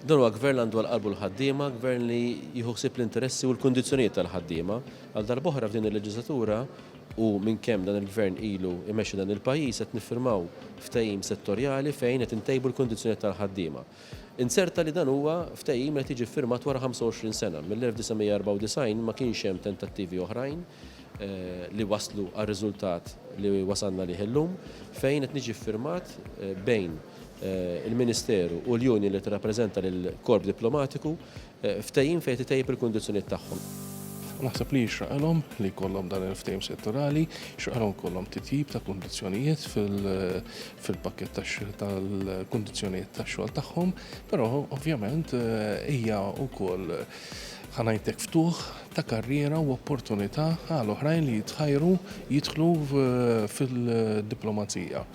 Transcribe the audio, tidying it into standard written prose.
Dan huwa gvern għandu għal-qalbu l-ħaddiema, gvern li jieħu ħsieb l-interessi u l-kundizzjonijiet tal-ħaddiema. Għal darb'oħra f'din il-leġislatura u minn kemm dan il-gvern ilu imexxi dan il-pajjiż qed niffirmaw ftehim settorjali fejn qed intejbu l-kundizzjonijiet tal-ħaddiema. Inserta li dan huwa ftehim li qed jiġi ffirmat wara 25 sena. Mill-1994 ma kienx hemm tentattivi oħrajn li waslu għal riżultat li wasalna li llum fejn qed niġi ffirmat bejn il-Ministeru u l-Union li tirrappreżenta lill-Korp Diplomatiku ftehim fejn titejjeb il-kundizzjonijiet tagħhom. Naħseb li jixraqalhom li jkollhom dan il-ftehim settorali, jixraqalhom kollhom titjib ta' kundizzjonijiet fil-pakkett tal-kundizzjonijiet tax-xogħol tagħhom, però ovvjament hija wkoll ħanajtek ftuħ ta' karriera u opportunità għal oħrajn li jitħajru jidħlu fil-diplomazija.